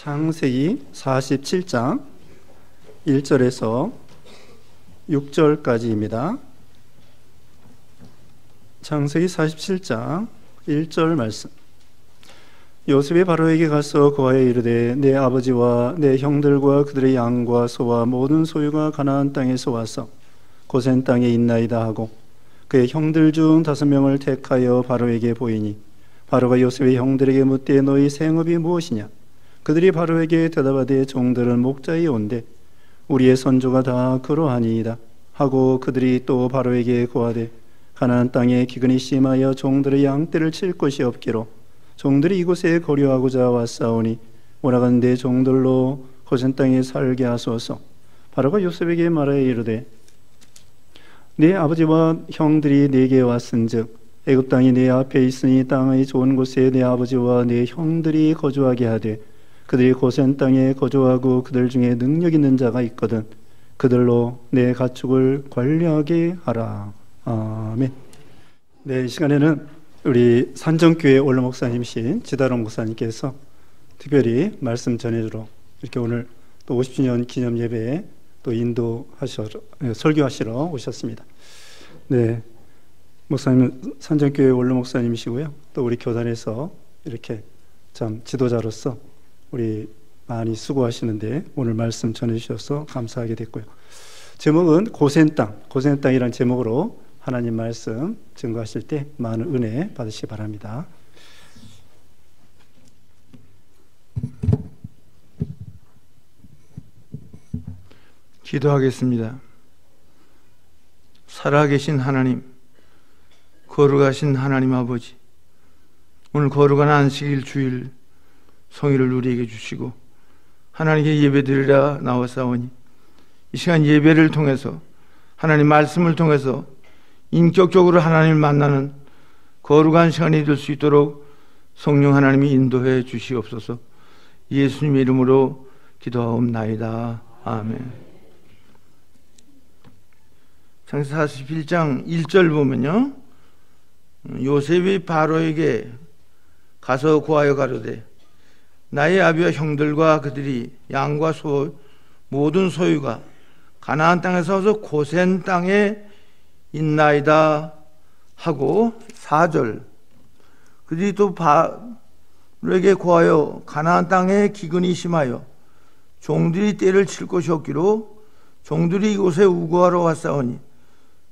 창세기 47장 1절에서 6절까지입니다. 창세기 47장 1절 말씀. 요셉이 바로에게 가서 그와에 이르되 내 아버지와 내 형들과 그들의 양과 소와 모든 소유가 가나안 땅에서 와서 고센 땅에 있나이다 하고 그의 형들 중 5명을 택하여 바로에게 보이니 바로가 요셉의 형들에게 묻되 너희 생업이 무엇이냐? 그들이 바로에게 대답하되 종들은 목자에 온대 우리의 선조가 다 그러하니이다 하고 그들이 또 바로에게 고하되 가나안 땅에 기근이 심하여 종들의 양떼를 칠 곳이 없기로 종들이 이곳에 거류하고자 왔사오니 오라간대 종들로 고센 땅에 살게 하소서. 바로가 요셉에게 말하여 이르되 네 아버지와 형들이 네게 왔은즉 애굽 땅이 네 앞에 있으니 땅의 좋은 곳에 네 아버지와 네 형들이 거주하게 하되 그들이 고센 땅에 거주하고 그들 중에 능력 있는 자가 있거든 그들로 내 가축을 관리하게 하라. 아멘. 네, 이 시간에는 우리 산정교회 원로 목사님이신 지다롱 목사님께서 특별히 말씀 전해주러 이렇게 오늘 또 50주년 기념 예배에 또 설교하시러 오셨습니다. 네, 목사님은 산정교회 원로 목사님이시고요. 또 우리 교단에서 이렇게 참 지도자로서 우리 많이 수고하시는데 오늘 말씀 전해주셔서 감사하게 됐고요. 제목은 고센 땅이라는 제목으로 하나님 말씀 증거하실 때 많은 은혜 받으시기 바랍니다. 기도하겠습니다. 살아계신 하나님, 거룩하신 하나님 아버지, 오늘 거룩한 안식일 주일 성의를 우리에게 주시고 하나님께 예배드리라 나와사오니 이 시간 예배를 통해서 하나님 말씀을 통해서 인격적으로 하나님을 만나는 거룩한 시간이 될 수 있도록 성령 하나님이 인도해 주시옵소서. 예수님의 이름으로 기도하옵나이다. 아멘. 창세기 41장 1절 보면요, 요셉이 바로에게 가서 고하여 가로되 나의 아비와 형들과 그들이 양과 소 모든 소유가 가나안 땅에서 와서 고센 땅에 있나이다 하고 4절 그들이 또 바로에게 고하여 가나안 땅에 기근이 심하여 종들이 떼를 칠 곳이 없기로 종들이 이곳에 우거하러 왔사오니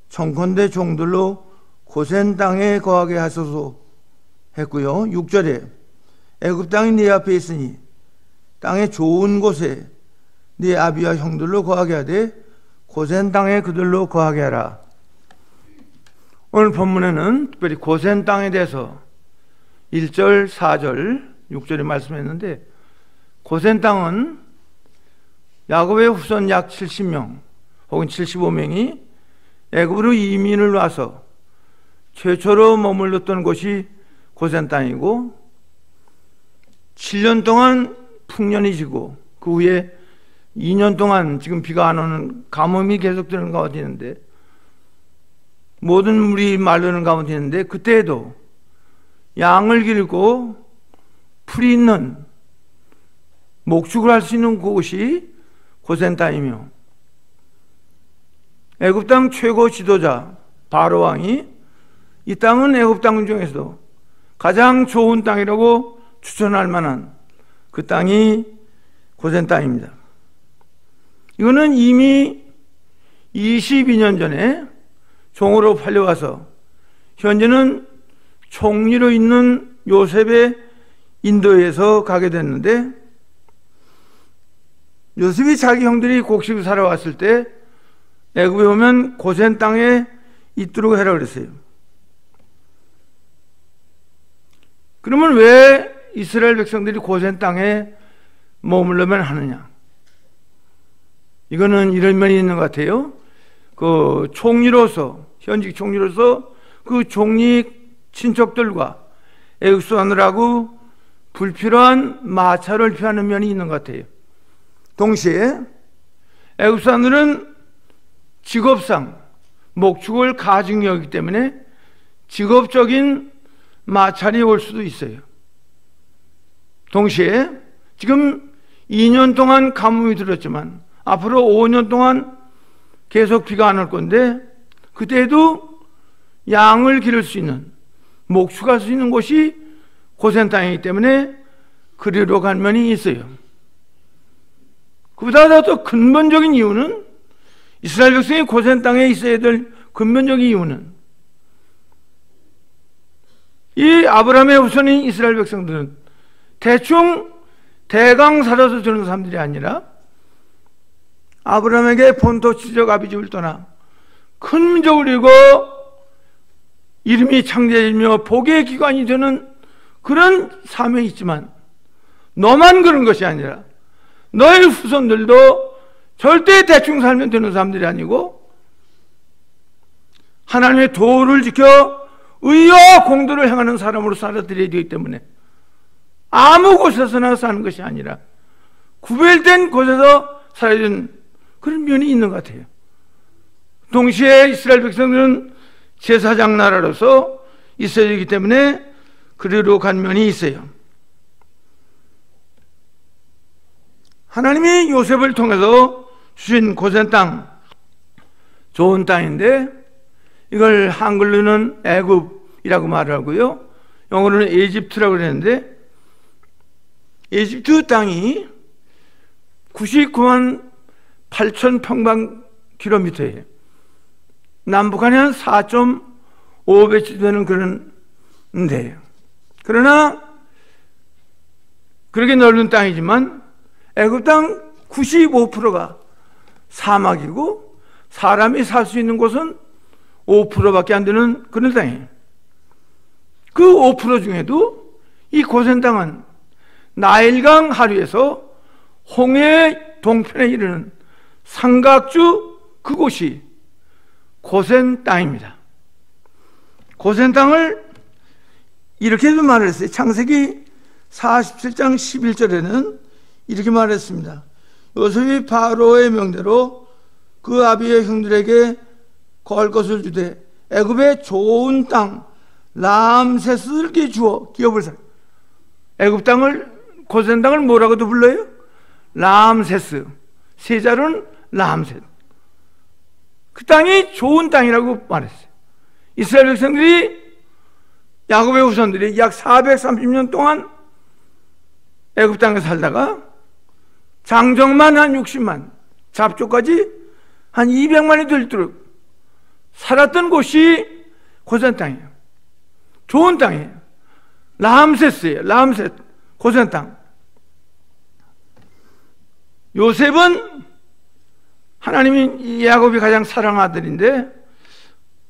청컨대 종들로 고센 땅에 거하게 하소서 했고요. 6절에 애굽 땅이 네 앞에 있으니 땅의 좋은 곳에 네 아비와 형들로 거하게 하되 고센 땅에 그들로 거하게 하라. 오늘 본문에는 특별히 고센 땅에 대해서 1절, 4절, 6절에 말씀했는데 고센 땅은 야곱의 후손 약 70명 혹은 75명이 애굽으로 이민을 와서 최초로 머물렀던 곳이 고센 땅이고 7년 동안 풍년이 지고 그 후에 2년 동안 지금 비가 안 오는 가뭄이 계속되는 가운데 있는데 모든 물이 마르는 가운데 있는데 그때에도 양을 기르고 풀이 있는 목축을 할 수 있는 곳이 고센 땅이며 애굽 땅 최고 지도자 바로 왕이 이 땅은 애굽 땅 중에서도 가장 좋은 땅이라고 추천할 만한 그 땅이 고센 땅입니다. 이거는 이미 22년 전에 종으로 팔려와서 현재는 총리로 있는 요셉의 인도에서 가게 됐는데 요셉이 자기 형들이 곡식을 사러 왔을 때 애굽에 오면 고센 땅에 있도록 해라 그랬어요. 그러면 왜 이스라엘 백성들이 고센 땅에 머물러만 하느냐? 이거는 이런 면이 있는 것 같아요. 그 총리로서, 현직 총리로서 그 총리 친척들과 애국수하느라고 불필요한 마찰을 피하는 면이 있는 것 같아요. 동시에 애국수하들은 직업상 목축을 가증히 여기기 때문에 직업적인 마찰이 올 수도 있어요. 동시에 지금 2년 동안 가뭄이 들었지만 앞으로 5년 동안 계속 비가 안 올 건데, 그때에도 양을 기를 수 있는, 목축할 수 있는 곳이 고센 땅이기 때문에 그리로 간 면이 있어요. 그보다 더 근본적인 이유는, 이스라엘 백성이 고센 땅에 있어야 될 근본적인 이유는, 이 아브라함의 후손인 이스라엘 백성들은 대충 대강 살아서 되는 사람들이 아니라 아브라함에게 본토 지적 아비집을 떠나 큰 민족을 이루고 이름이 창대해지며 복의 기관이 되는 그런 사명이 있지만, 너만 그런 것이 아니라 너의 후손들도 절대 대충 살면 되는 사람들이 아니고 하나님의 도를 지켜 의와 공도를 행하는 사람으로 살아들여야 되기 때문에 아무 곳에서나 사는 것이 아니라 구별된 곳에서 살아야 되는 그런 면이 있는 것 같아요. 동시에 이스라엘 백성들은 제사장 나라로서 있어야 되기 때문에 그리로 간 면이 있어요. 하나님이 요셉을 통해서 주신 고센 땅, 좋은 땅인데 이걸 한글로는 애굽이라고 말하고요, 영어로는 이집트라고 그랬는데, 이집트 땅이 99만 8천 평방킬로미터예요. 남북한이 한 4.5배쯤 되는 그런 데예요. 그러나 그렇게 넓은 땅이지만 애굽 땅 95%가 사막이고 사람이 살 수 있는 곳은 5%밖에 안 되는 그런 땅이에요. 그 5% 중에도 이 고센 땅은 나일강 하류에서 홍해 동편에 이르는 삼각주 그곳이 고센 땅입니다. 고센 땅을 이렇게도 말을 했어요. 창세기 47장 11절에는 이렇게 말했습니다. 요셉이 바로의 명대로 그 아비의 형들에게 거할 것을 주되 애굽의 좋은 땅 람세스에게 주어 기업을 사. 애굽 땅을, 고센 땅을 뭐라고도 불러요? 람세스. 세자로는 람셋. 그 땅이 좋은 땅이라고 말했어요. 이스라엘 백성들이, 야곱의 후손들이 약 430년 동안 애굽 땅에 살다가 장정만 한 60만, 잡초까지 한 200만이 될도록 살았던 곳이 고센 땅이에요. 좋은 땅이에요. 람세스예요. 람셋, 고센 땅. 요셉은 하나님이 야곱이 가장 사랑하는 아들인데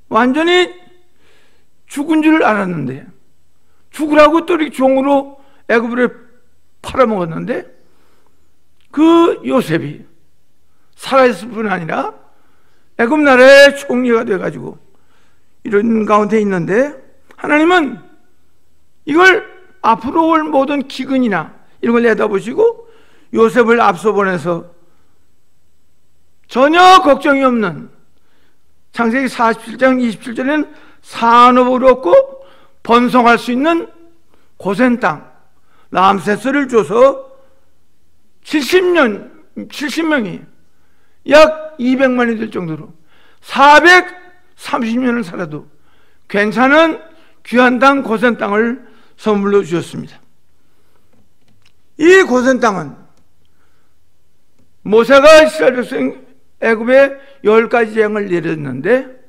완전히 죽은 줄 알았는데, 죽으라고 또 이렇게 종으로 애굽을 팔아먹었는데, 그 요셉이 살아있을 뿐 아니라 애굽 나라의 총리가 돼가지고 이런 가운데 있는데, 하나님은 이걸 앞으로 올 모든 기근이나 이런 걸 내다보시고 요셉을 앞서 보내서 전혀 걱정이 없는, 창세기 47장 27절에는 산업을 얻고 번성할 수 있는 고센 땅 람세스를 줘서 70명이 약 200만이 될 정도로 430년을 살아도 괜찮은 귀한 땅 고센 땅을 선물로 주셨습니다. 이 고센 땅은 모세가 이스라엘 백성 애굽에 10가지 재앙을 내렸는데,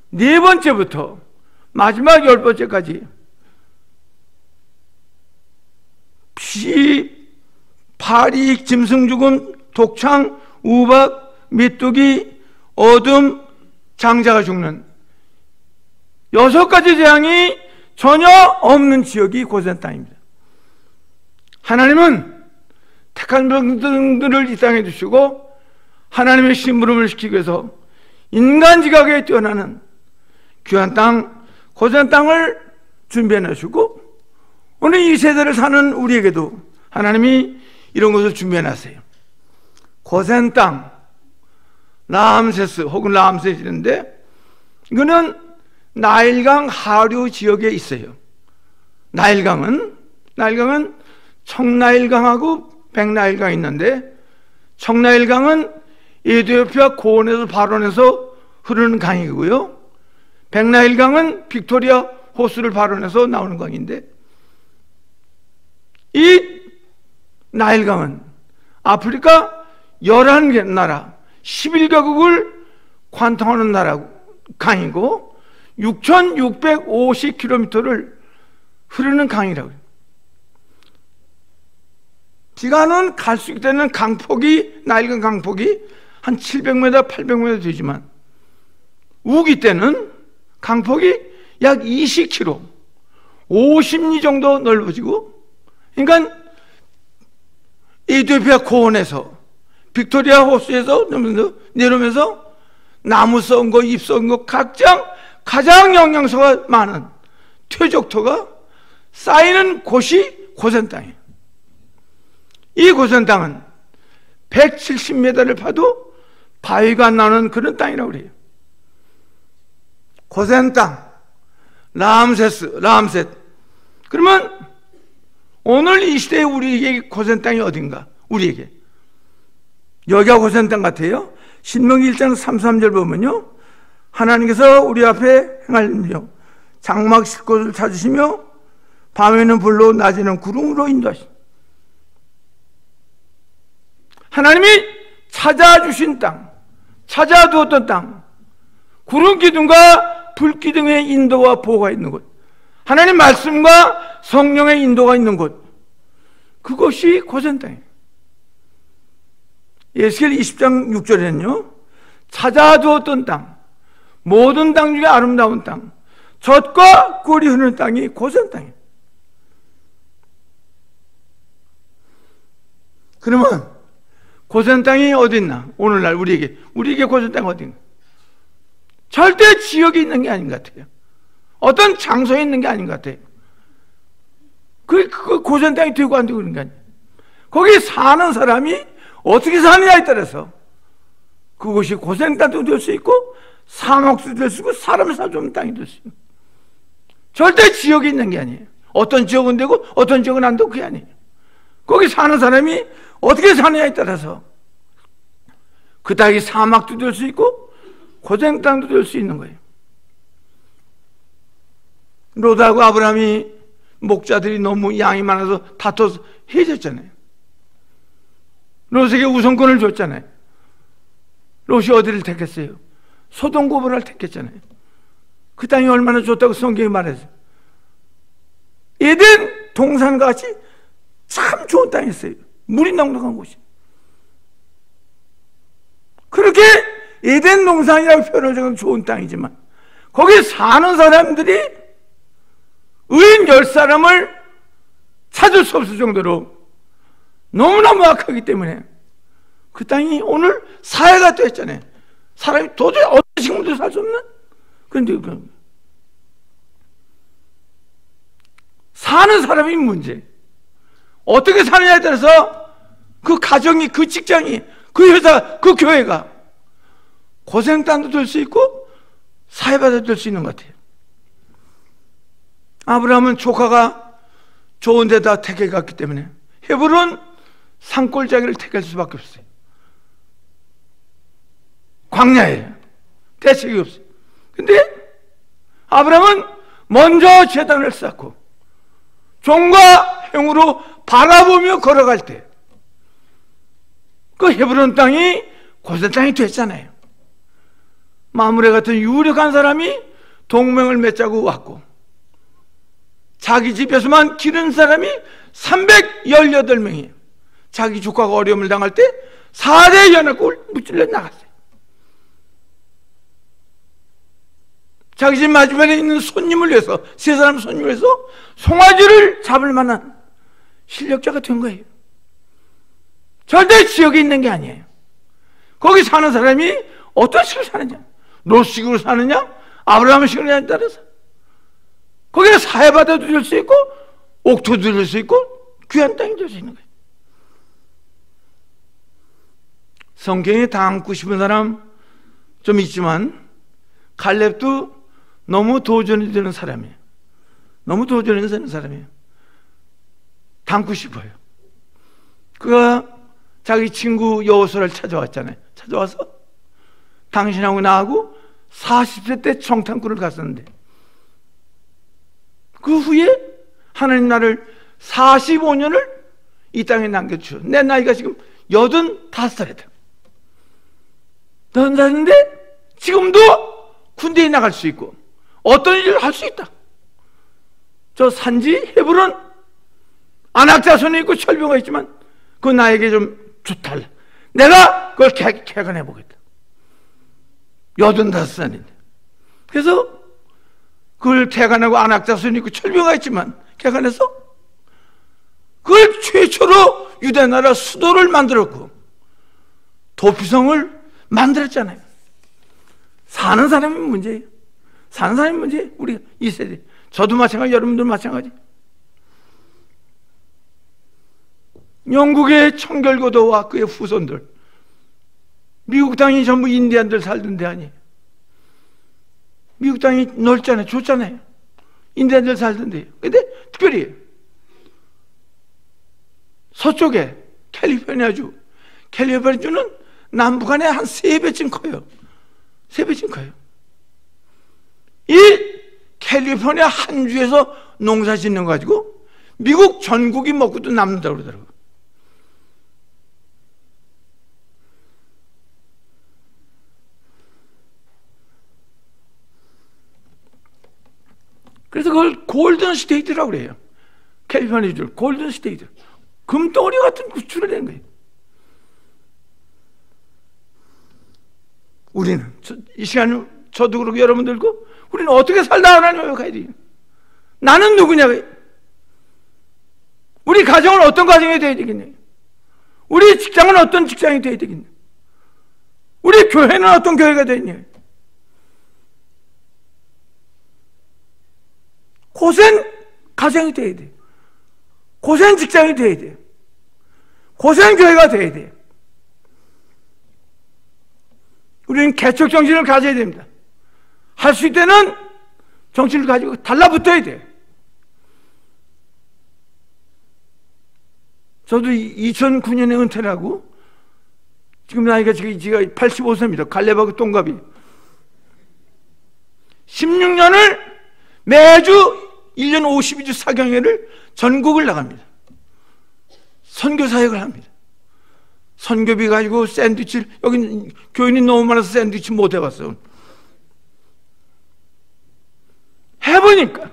네 번째부터 마지막 10번째까지 피, 파리, 짐승 죽음, 독창, 우박, 메뚜기, 어둠, 장자가 죽는 6가지 재앙이 전혀 없는 지역이 고센 땅입니다. 하나님은 택한 백성들을 이 땅에 두시고 하나님의 심부름을 시키기 위해서 인간 지각에 뛰어나는 귀한 땅, 고센 땅을 준비해 놔주고, 오늘 이 세대를 사는 우리에게도 하나님이 이런 것을 준비해 놨어요. 고센 땅, 람세스 혹은 람셋인데, 이거는 나일강 하류 지역에 있어요. 나일강은 청나일강하고 백나일강이 있는데, 청나일강은 에티오피아 고원에서 발원해서 흐르는 강이고요, 백나일강은 빅토리아 호수를 발원해서 나오는 강인데, 이 나일강은 아프리카 11개 나라 11개국을 관통하는 나라 강이고 6,650km를 흐르는 강이라고요. 비가 안 오는 갈 수 있다는 강폭이, 나일강 강폭이 한 700m, 800m 되지만 우기 때는 강폭이 약 20km, 50리 정도 넓어지고, 그러니까 에티오피아 고원에서 빅토리아 호수에서 내려오면서 나무 썩은 거, 잎 썩은 거, 가장 영양소가 많은 퇴적토가 쌓이는 곳이 고센 땅이에요. 이 고센 땅은 170m를 파도 바위가 안 나오는 그런 땅이라고 그래요. 고센 땅, 라암셋. 그러면 오늘 이 시대에 우리에게 고센 땅이 어딘가? 우리에게 여기가 고센 땅 같아요. 신명기 1장 3절 보면요, 하나님께서 우리 앞에 행하시며 장막 쉴 곳을 찾으시며 밤에는 불로 낮에는 구름으로 인도하시니, 하나님이 찾아주신 땅, 찾아두었던 땅, 구름 기둥과 불 기둥의 인도와 보호가 있는 곳, 하나님 말씀과 성령의 인도가 있는 곳, 그것이 고센 땅이에요. 에스겔 20장 6절에는요, 찾아두었던 땅, 모든 땅 중에 아름다운 땅, 젖과 꿀이 흐르는 땅이 고센 땅이에요. 그러면 고센 땅이 어디 있나? 오늘날 우리에게 고센 땅이 어디 있나? 절대 지역에 있는 게 아닌 것 같아요. 어떤 장소에 있는 게 아닌 것 같아요. 그 고센 땅이 되고 안 되고 그런 게 아니에요. 거기 사는 사람이 어떻게 사느냐에 따라서 그것이 고센 땅도 될 수 있고 사막도 될 수 있고 사람이 살수 땅이 될 수 있는, 절대 지역에 있는 게 아니에요. 어떤 지역은 되고 어떤 지역은 안 되고 그게 아니에요. 거기 사는 사람이 어떻게 사느냐에 따라서 그 땅이 사막도 될 수 있고 고센 땅도 될 수 있는 거예요. 롯하고 아브라함이 목자들이 너무 양이 많아서 다퉈서 헤어졌잖아요. 롯에게 우선권을 줬잖아요. 롯이 어디를 택했어요? 소돔 고모라를 택했잖아요. 그 땅이 얼마나 좋다고 성경이 말했어요. 에덴 동산같이 참 좋은 땅이었어요. 물이 넉넉한 곳이. 그렇게 에덴 동산이라고 표현할 정도로 좋은 땅이지만 거기 사는 사람들이 의인 10사람을 찾을 수 없을 정도로 너무너무 악하기 때문에 그 땅이 오늘 사회가 됐잖아요. 사람이 도저히 어떤 식물도 살 수 없는. 그런데 사는 사람이 문제. 어떻게 사느냐에 따라서 그 가정이, 그 직장이, 그 회사, 그 교회가 고생 땅도 될 수 있고 사회바다 될 수 있는 것 같아요. 아브라함은 조카가 좋은 데다 택해갔기 때문에 헤브론 산골짜기를 택할 수밖에 없어요. 광야에 대책이 없어요. 근데 아브라함은 먼저 제단을 쌓고 종과 행으로 바라보며 걸어갈 때 그 헤브론 땅이 고센 땅이 됐잖아요. 마므레 같은 유력한 사람이 동맹을 맺자고 왔고 자기 집에서만 기른 사람이 318명이에요. 자기 조카가 어려움을 당할 때 4대 연합국을 무찔러 나갔어요. 자기 집 맞은편에 있는 손님을 위해서, 세 사람 손님을 위해서 송아지를 잡을 만한 실력자가 된 거예요. 절대 지역에 있는 게 아니에요. 거기 사는 사람이 어떤 식으로 사느냐, 롯식으로 사느냐, 아브라함식으로냐에 따라서 거기에 사해바다도 될 수 있고 옥토도 될 수 있고 귀한 땅이 될 수 있는 거예요. 성경에 담고 싶은 사람 좀 있지만 갈렙도 너무 도전이 되는 사람이에요. 너무 도전이 되는 사람이에요. 담고 싶어요. 그가 자기 친구 여호수아를 찾아왔잖아요. 찾아와서 당신하고 나하고 40세 때 청탄꾼을 갔었는데 그 후에 하나님 나를 45년을 이 땅에 남겨주셔. 내 나이가 지금 85살이다. 80살인데 지금도 군대에 나갈 수 있고 어떤 일을 할 수 있다. 저 산지 헤브론 안악자손이 있고 철병가 있지만 그거 나에게 좀 좋달라. 내가 그걸 개간해 보겠다. 85살인데. 그래서 그걸 개간하고 안악자손이 있고 철병가 있지만 개간해서 그걸 최초로 유대 나라 수도를 만들었고 도피성을 만들었잖아요. 사는 사람이 문제예요. 사는 사람이 문제예요. 우리 이 세대. 저도 마찬가지, 여러분들 마찬가지. 영국의 청결고도와 그의 후손들, 미국 땅이 전부 인디안들 살던 데 아니에요. 미국 땅이 넓잖아요. 좋잖아요. 인디안들 살던 데요. 근데 특별히 서쪽에 캘리포니아주, 캘리포니아주는 남북한의 한 3배쯤 커요. 3배쯤 커요. 이 캘리포니아 한 주에서 농사 짓는 거 가지고 미국 전국이 먹고도 남는다고 그러더라고요. 그래서 그걸 골든 스테이트라고 그래요. 캘리포니아주 골든 스테이트. 금덩어리 같은 구출을 낸 거예요. 우리는 이 시간 저도 그렇고 여러분들고 우리는 어떻게 살다 하나님을 가야 돼요. 나는 누구냐? 우리 가정은 어떤 가정이 되어야 되겠냐? 우리 직장은 어떤 직장이 되어야 되겠냐? 우리 교회는 어떤 교회가 되겠냐? 고센 가정이 되어야 돼. 고센 직장이 되어야 돼. 고센 교회가 되어야 돼. 우리는 개척 정신을 가져야 됩니다. 할 수 있을 때는 정신을 가지고 달라붙어야 돼. 저도 2009년에 은퇴를 하고 지금 나이가 제가 85세입니다. 갈렙하고 동갑이 16년을 매주 1년 52주 사경회를 전국을 나갑니다. 선교 사역을 합니다. 선교비 가지고 샌드위치를, 여기 교인이 너무 많아서 샌드위치 못 해봤어. 해보니까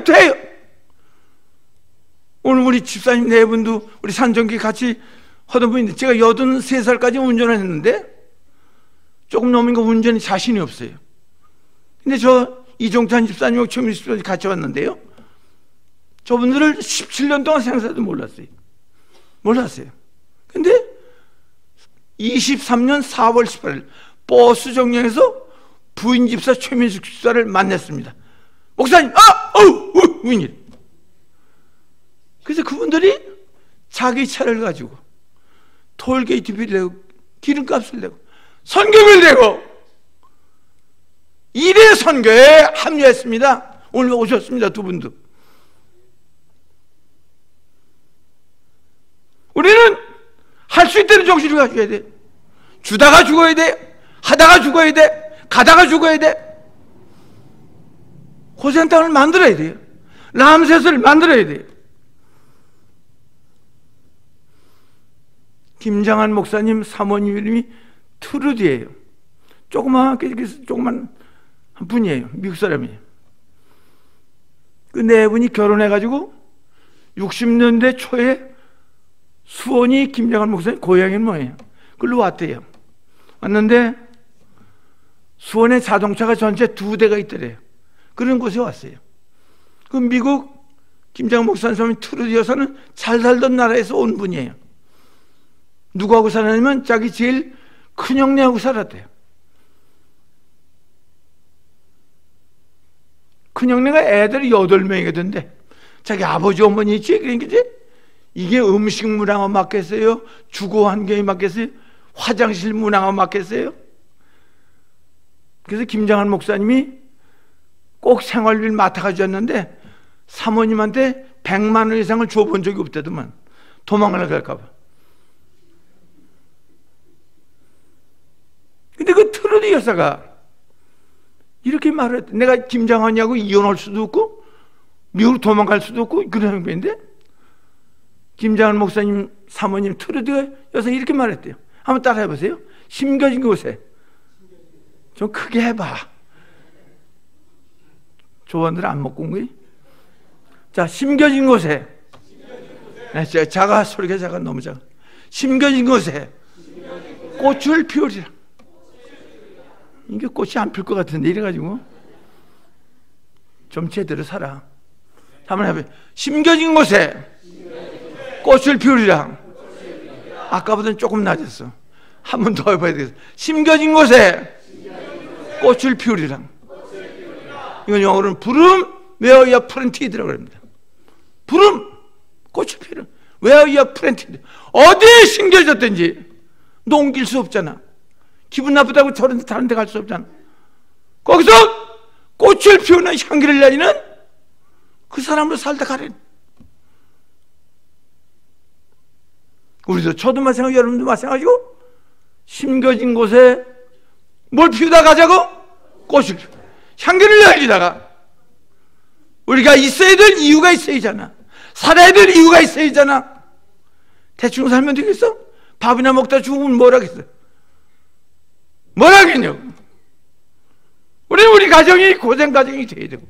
돼요. 오늘 우리 집사님 네 분도 우리 산정기 같이 하던 분인데 제가 83살까지 운전을 했는데 조금 넘으니까 운전에 자신이 없어요. 근데 저 이종찬 집사님하고 최민수 집사님 같이 왔는데요. 저분들을 17년 동안 생사도 몰랐어요. 근데 23년 4월 18일 버스 정류장에서 부인 집사 최민숙 집사를 만났습니다. 목사님, 웬일? 그래서 그분들이 자기 차를 가지고 톨게이트비를 내고 기름값을 내고 선교비를 내고 1회 선교에 합류했습니다. 오늘 오셨습니다. 두 분도. 우리는 할 수 있다는 정신을 가져야 돼. 주다가 죽어야 돼. 하다가 죽어야 돼. 가다가 죽어야 돼. 고센 땅을 만들어야 돼요. 람셋을 만들어야 돼요. 김장한 목사님 사모님 이름이 트루디예요. 조그만 한 분이에요. 미국 사람이에요. 그 네 분이 결혼해가지고 60년대 초에 수원이 김장한 목사님 고향이 뭐예요? 그걸로 왔대요. 왔는데 수원에 자동차가 전체 2대가 있더래요. 그런 곳에 왔어요. 그 미국 김장한 목사님 트루디 여사는 잘 살던 나라에서 온 분이에요. 누구하고 살았냐면 자기 제일 큰 형네하고 살았대요. 큰 형네가 애들이 8명이던데 자기 아버지 어머니 있지? 그러니까 이게 음식 문화가 맞겠어요? 주거 환경이 맞겠어요? 화장실 문화가 맞겠어요? 그래서 김장한 목사님이 꼭 생활비를 맡아가지고 왔는데 사모님한테 100만 원 이상을 줘본 적이 없다더만. 도망갈까 봐. 근데 그 트로디 여사가 이렇게 말했대. 내가 김장하냐고 이혼할 수도 없고 미국으로 도망갈 수도 없고 그런 형편인데 김장한 목사님 사모님 트로디 여사 이렇게 말했대요. 한번 따라 해보세요. 심겨진 곳에. 좀 크게 해봐. 조원들 안 먹고 온 거지? 자, 심겨진 곳에. 소리가 작아, 너무 작아. 심겨진 곳에 꽃을 피우리라. 이게 꽃이 안 필 것 같은데 이래가지고 좀 제대로 살아. 한번 해봐요. 심겨진 곳에 꽃을 피우리라. 아까보다는 조금 낮았어. 한 번 더 해봐야 되겠어. 심겨진 곳에 꽃을 피우리라. 이건 영어로는 부름 Where you are planted라고 합니다. 부름 꽃을 피우리라. Where you are planted. 어디에 심겨졌든지 옮길 수 없잖아. 기분 나쁘다고 저런 데 다른 데 갈 수 없잖아. 거기서 꽃을 피우는 향기를 내리는 그 사람으로 살다 가래. 우리도 저도 마찬가지고 여러분도 마찬가지고 심겨진 곳에 뭘 피우다 가자고? 꽃을 피우. 향기를 내리다가 우리가 있어야 될 이유가 있어야잖아. 살아야 될 이유가 있어야잖아. 대충 살면 되겠어? 밥이나 먹다 죽으면 뭘 하겠어? 뭘 하겠냐고. 우리 가정이 고생 가정이 돼야 되고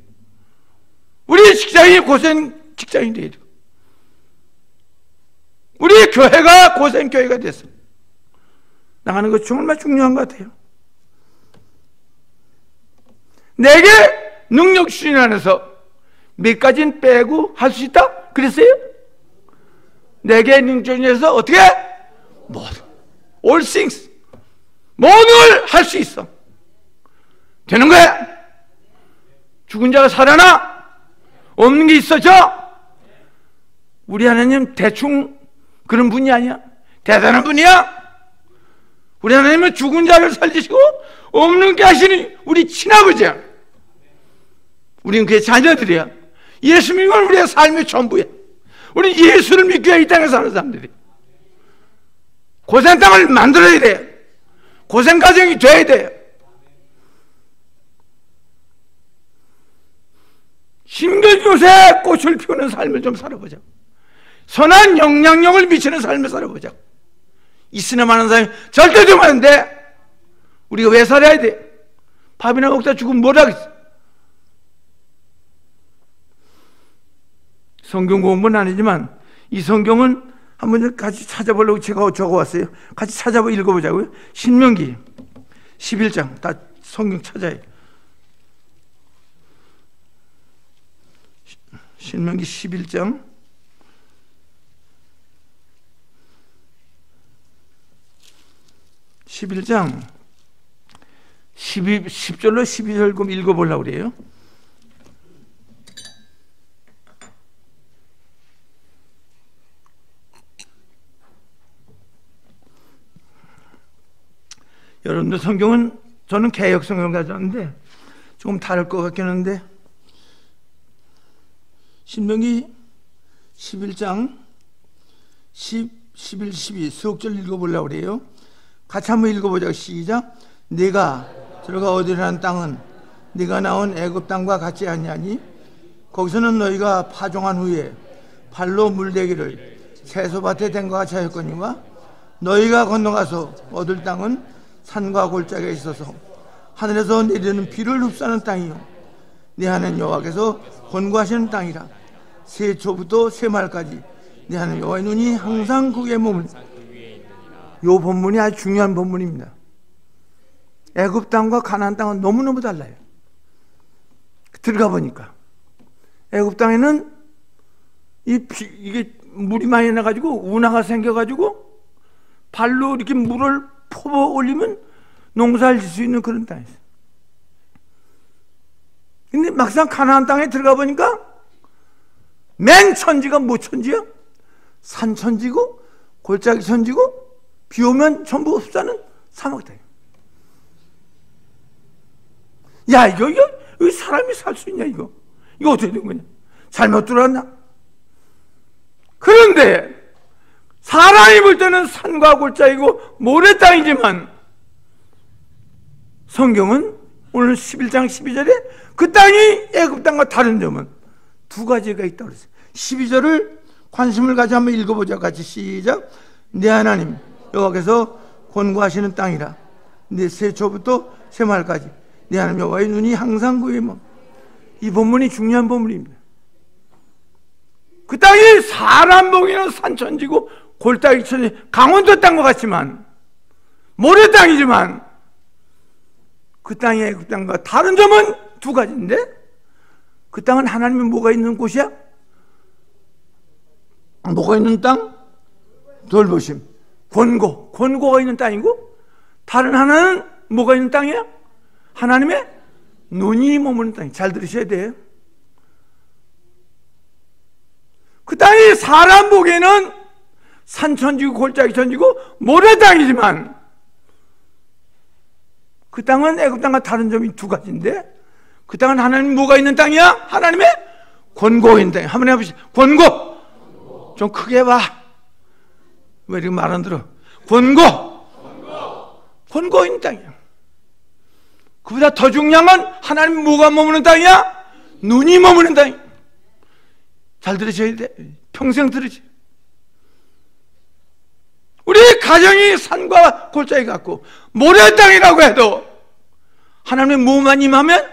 우리 직장이 고생 직장이 돼야 되고 우리 교회가 고생 교회가 됐어. 나가는 것 정말 중요한 것 같아요. 내게 능력 수준 안에서 몇 가지는 빼고 할 수 있다? 그랬어요? 내게 능력 중에서 어떻게? 모든 all things 모든 걸 할 수 있어. 되는 거야? 죽은 자가 살아나? 없는 게 있어져? 우리 하나님 대충 그런 분이 아니야. 대단한 분이야. 우리 하나님은 죽은 자를 살리시고 없는 게 하시는 우리 친아버지야. 우리는 그의 자녀들이야. 예수 믿으면 우리의 삶의 전부야. 우리 예수를 믿기 위해 이 땅에 사는 사람들이. 고생 땅을 만들어야 돼. 고생 가정이 돼야 돼. 심겨진 곳에 꽃을 피우는 삶을 좀 살아보자. 선한 영향력을 미치는 삶을 살아보자. 있으나 많은 사람이 절대 되면 안 돼. 우리가 왜 살아야 돼? 밥이나 먹다 죽으면 뭘 하겠어? 성경 공부는 아니지만 이 성경은 한번 같이 찾아보려고 제가 적어왔어요. 같이 찾아보 읽어보자고요. 신명기 11장 다 성경 찾아요. 신명기 11장 10절로 12절 읽어보려고 그래요. 여러분들 성경은 저는 개역 성경을 가져왔는데 조금 다를 것 같긴 한데 신명기 11장 10, 11, 12 수억절 읽어보려고 그래요. 같이 한번 읽어보자. 시작. 네가 들어가 얻으려는 땅은 네가 나온 애굽 땅과 같지 아니하니 거기서는 너희가 파종한 후에 발로 물대기를 채소밭에 된 것 같이 하였거니와 너희가 건너가서 얻을 땅은 산과 골짜기에 있어서 하늘에서 내리는 비를 흡수하는 땅이요 네 하나님 여호와께서 권고하시는 땅이라. 세초부터 세말까지 네 하나님 여호와의 눈이 항상 거기에 머물러. 이 본문이 아주 중요한 본문입니다. 애굽 땅과 가나안 땅은 너무너무 달라요. 들어가 보니까 애굽 땅에는 이게 물이 많이 나가지고 운하가 생겨가지고 발로 이렇게 물을 퍼부어 올리면 농사를 질 수 있는 그런 땅이었어요. 근데 막상 가나안 땅에 들어가 보니까 맨 천지가 뭐 천지야? 산 천지고 골짜기 천지고 비 오면 전부 흡수하는 사막 땅이야. 야 이거 사람이 살 수 있냐 이거 어떻게 된 거냐? 잘못 들어왔나? 그런데 사람이 볼 때는 산과 골짜기고 모래 땅이지만 성경은 오늘 11장 12절에 그 땅이 애굽 땅과 다른 점은 두 가지가 있다고 그랬어요. 12절을 관심을 가지고 한번 읽어보자. 같이 시작. 내 하나님 여호와께서 권고하시는 땅이라. 내 세초부터 세말까지 내 하나님 여호와의 눈이 항상 그의 뭐. 이 본문이 중요한 본문입니다. 그 땅이 사람 보기에는 산천지고 골짜기천지 강원도 땅과 같지만 모래 땅이지만 그 땅의 그 땅과 다른 점은 두 가지인데 그 땅은 하나님의 뭐가 있는 곳이야? 뭐가 있는 땅? 돌보심, 권고가 있는 땅이고 다른 하나는 뭐가 있는 땅이야? 하나님의 눈이 머무는 땅이. 잘 들으셔야 돼요. 그 땅이 사람 보기에는 산천지고 골짜기천지고 모래 땅이지만 그 땅은 애굽 땅과 다른 점이 두 가지인데 그 땅은 하나님 뭐가 있는 땅이야? 하나님의 권고가 있는 땅이야. 한번 해보시죠. 권고. 좀 크게 봐. 왜 이렇게 말 안 들어? 권고 있는 땅이야. 그보다 더 중요한 건 하나님 뭐가 머무는 땅이야? 눈이 머무는 땅이야. 잘 들으셔야 돼. 평생 들으지. 우리 가정이 산과 골짜기 같고 모래 땅이라고 해도 하나님 뭐만 임하면?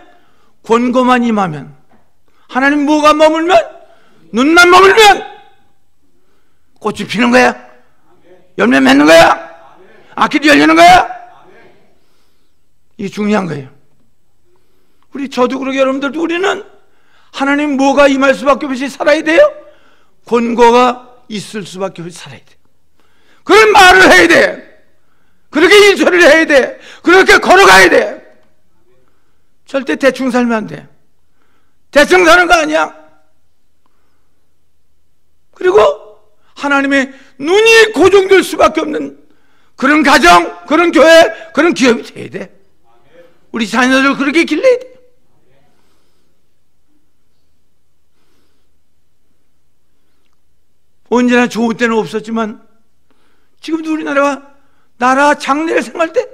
권고만 임하면. 하나님 뭐가 머물면? 눈만 머물면 꽃이 피는 거야. 열매 맺는 거야. 악기도 열리는 거야. 이게 중요한 거예요. 저도 그러게 여러분들도 우리는 하나님 뭐가 임할 수밖에 없이 살아야 돼요? 권고가 있을 수밖에 없이 살아야 돼요. 그런 말을 해야 돼. 그렇게 일처리를 해야 돼. 그렇게 걸어가야 돼. 절대 대충 살면 안 돼. 대충 사는 거 아니야. 그리고 하나님의 눈이 고정될 수밖에 없는 그런 가정, 그런 교회, 그런 기업이 돼야 돼. 우리 자녀들 그렇게 길러야 돼. 언제나 좋은 때는 없었지만 지금도 우리나라가 나라 장래를 생각할 때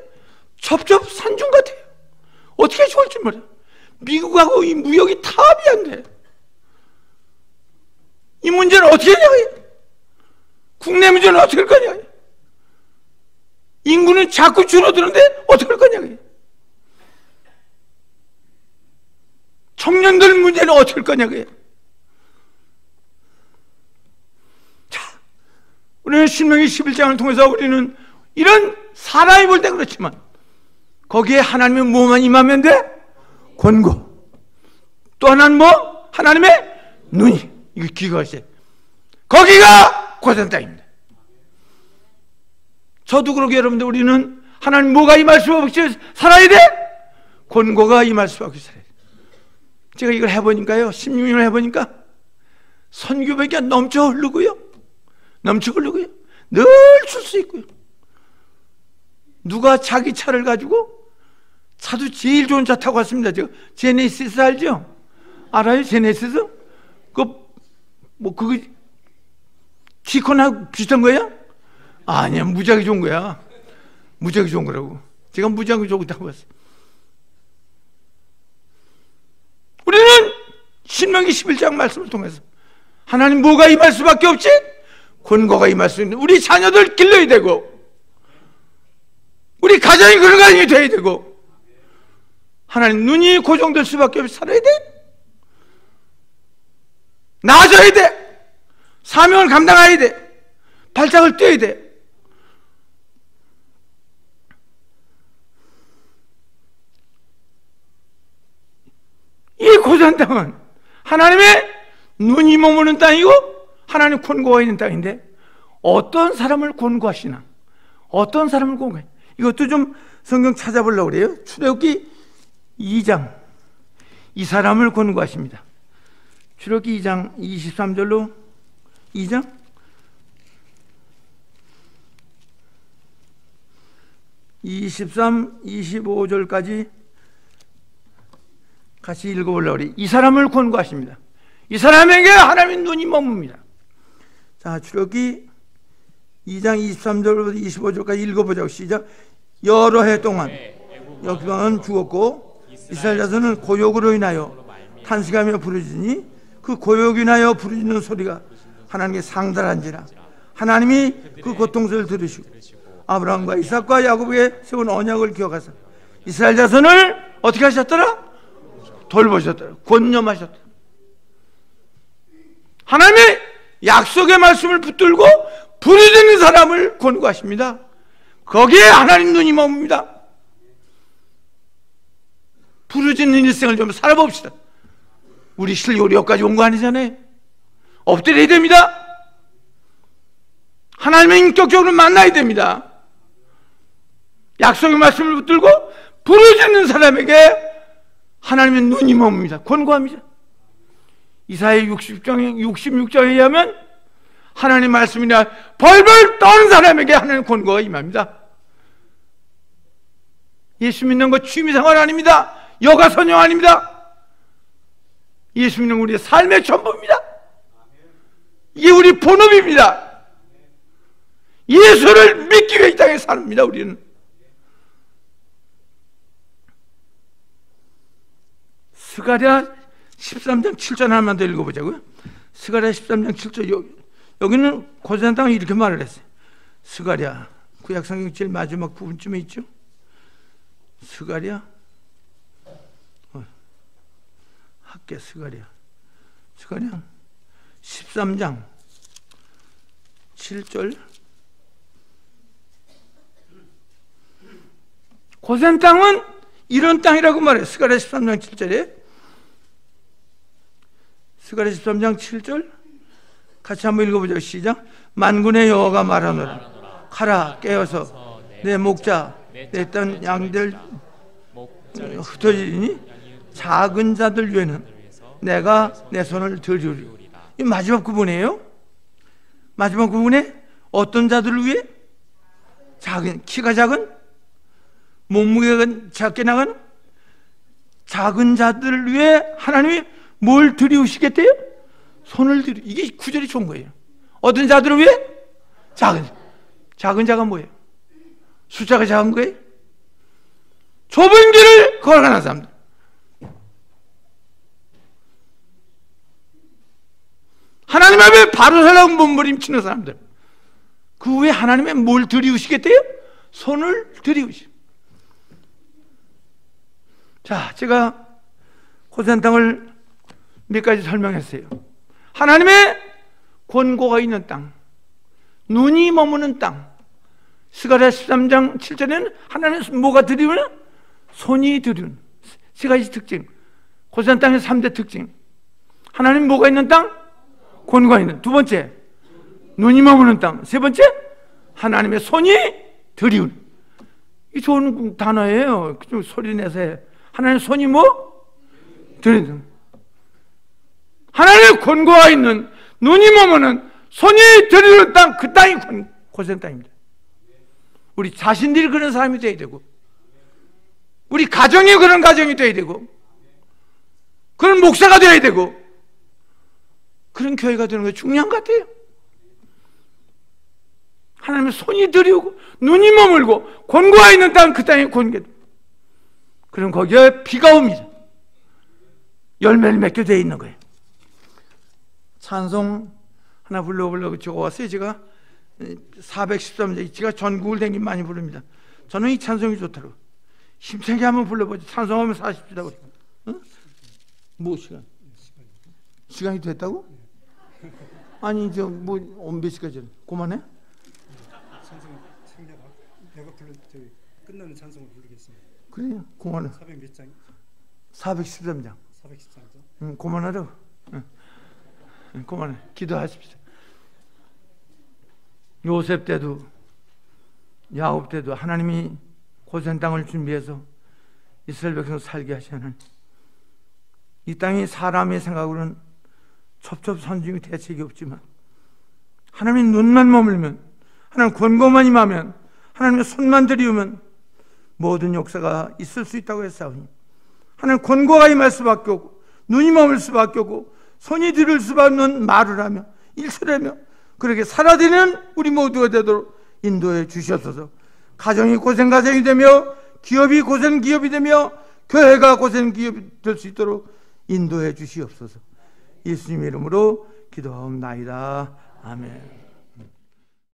첩첩산중 같아요. 어떻게 좋을지 몰라. 미국하고 이 무역이 타협이 안 돼. 이 문제는 어떻게 해야? 국내 문제는 어떻게 할 거냐? 인구는 자꾸 줄어드는데 어떻게 할 거냐? 청년들 문제는 어떻게 할 거냐? 자, 우리는 신명기 11장을 통해서 우리는 이런 사람이 볼 때 그렇지만 거기에 하나님의 뭐만 임하면 돼? 권고. 또 하나는 뭐? 하나님의 눈이. 이거 기가 있어요. 거기가 고생 땅입니다. 저도 그러게 여러분들 우리는 하나님 뭐가 임할 수밖에 없이 살아야 돼? 권고가 임할 수밖에 없이 살아야 돼. 제가 이걸 해보니까요, 16년을 해보니까 선교백이 넘쳐 흐르고요, 넘쳐 흐르고요, 늘 줄 수 있고요. 누가 자기 차를 가지고 차도 제일 좋은 차 타고 왔습니다. 저 제네시스 알죠? 알아요? 제네시스? 그거 지콘하고 비슷한 거야? 아니야, 무지하게 좋은 거야. 무지하게 좋은 거라고. 제가 무지하게 좋은 거 타고 왔어요. 우리는 신명기 11장 말씀을 통해서 하나님 뭐가 임할 수밖에 없지? 권고가 임할 수 있는 우리 자녀들 길러야 되고 우리 가정이 그런 가정이 돼야 되고 하나님 눈이 고정될 수밖에 없이 살아야 돼. 나아져야 돼. 사명을 감당해야 돼. 발작을 뛰어야 돼. 이 고전 땅은 하나님의 눈이 머무는 땅이고 하나님 권고가 있는 땅인데 어떤 사람을 권고하시나? 어떤 사람을 권고해? 이것도 좀 성경 찾아보려고 그래요. 출애굽기 2장 이 사람을 권고하십니다. 출애굽기 2장 23절로 2장 23, 25절까지 같이 읽어보려고 그래요. 이 사람을 권고하십니다. 이 사람에게 하나님의 눈이 머뭅니다. 자, 출애굽기 2장 23절부터 25절까지 읽어보자고. 시작. 여러 해 동안 역방은 죽었고 이스라엘 자손은 고욕으로 인하여 탄식하며 부르짖으니 그 고욕으로 인하여 부르짖는 소리가 하나님께 상달한지라. 하나님이 그 고통소리를 들으시고 아브라함과 이삭과 야곱에게 세운 언약을 기억하사 이스라엘 자손을 어떻게 하셨더라? 돌보셨더라. 권념하셨더라. 하나님의 약속의 말씀을 붙들고 부르짖는 사람을 권고하십니다. 거기에 하나님 눈이 머뭅니다. 부르짖는 일생을 좀 살아봅시다. 우리 실력이 여기까지 온 거 아니잖아요. 엎드려야 됩니다. 하나님의 인격적으로 만나야 됩니다. 약속의 말씀을 붙들고 부르짖는 사람에게 하나님의 눈이 머뭅니다. 권고합니다. 이사야 66장에 의하면 하나님의 말씀이나 벌벌 떠는 사람에게 하나님의 권고가 임합니다. 예수 믿는 것 취미생활 아닙니다. 여가선영 아닙니다. 예수 믿는 우리의 삶의 전부입니다. 이게 우리 본업입니다. 예수를 믿기 위해 이 땅에 삽니다. 우리는 스가랴 13장 7절 하나만 더 읽어보자고요. 스가랴 13장 7절. 여기는 고센당이 이렇게 말을 했어요. 스가랴 구약성경 제일 마지막 부분쯤에 있죠. 스가랴 학계 스가랴 13장 7절. 고센 땅은 이런 땅이라고 말해요. 스가랴 13장 7절에. 스가랴 13장 7절 같이 한번 읽어보죠. 시작. 만군의 여호와가 말하노라. 가라 깨어서 내 목자 내 딴 양들 흩어지리니 작은 자들 위에는 내가 내 손을 들으리. 이 마지막 구분이에요. 마지막 구분에 어떤 자들을 위해? 작은, 키가 작은, 몸무게가 작게 나가는 작은 자들을 위해 하나님이 뭘 들이우시겠대요? 손을 들이. 이게 구절이 좋은 거예요. 어떤 자들을 위해? 작은 자가 뭐예요? 숫자가 작은 거예요? 좁은 길을 걸어가는 사람들. 하나님 앞에 바로 서려고 몸부림치는 사람들. 그 후에 하나님의 뭘 들이우시겠대요? 손을 들이우시. 자, 제가 고센 땅을 몇 가지 설명했어요. 하나님의 권고가 있는 땅, 눈이 머무는 땅. 스가랴 13장 7절에는 하나님의 뭐가 들이우는? 손이 들이우는. 세 가지 특징. 고센 땅의 3대 특징. 하나님 뭐가 있는 땅? 권고가 있는. 두 번째, 눈이 머무는 땅. 세 번째, 하나님의 손이 들이우는. 이 좋은 단어예요. 좀 소리 내서 해. 하나님의 손이 뭐? 들이우는. 하나님의 권고가 있는, 눈이 머무는, 손이 들이우는 땅, 그 땅이 고센 땅입니다. 우리 자신들이 그런 사람이 되어야 되고, 우리 가정이 그런 가정이 되어야 되고, 그런 목사가 되어야 되고, 그런 교회가 되는 게 중요한 것 같아요. 하나님의 손이 들이우고 눈이 머물고 권고가 있는 땅, 그 땅에 권고. 그럼 거기에 비가 옵니다. 열매를 맺게 되어 있는 거예요. 찬송 하나 불러보려고 적어왔어요. 제가 413절. 제가 전국을 댕기면 많이 부릅니다. 저는 이 찬송이 좋더라고요. 힘차게 한번 불러보죠. 찬송하면 40주다. 응? 뭐 시간이 됐다고? 아니 저 뭐 몇 시까지? 그만해? 찬송 내가 끝나는 찬송을 부르겠습니다. 그래요. 그만해. 400 몇 장? 413장. 413장. 그만하라고. 그만해. 기도하십시오. 요셉 때도 야곱 때도 하나님이 고센 땅을 준비해서 이스라엘 백성 살게 하시는, 이 땅이 사람의 생각으로는 첩첩선중이 대책이 없지만 하나님의 눈만 머물면, 하나님 권고만 임하면, 하나님의 손만 들이우면 모든 역사가 있을 수 있다고 했사오니, 하나님 권고가 임할 수밖에 없고 눈이 머물 수밖에 없고 손이 들을 수밖에 없는 말을 하며 일설하며 그렇게 살아되는 우리 모두가 되도록 인도해 주시옵소서. 가정이 고생 가정이 되며 기업이 고생 기업이 되며 교회가 고생 기업이 될 수 있도록 인도해 주시옵소서. 예수님의 이름으로 기도하옵나이다. 아멘.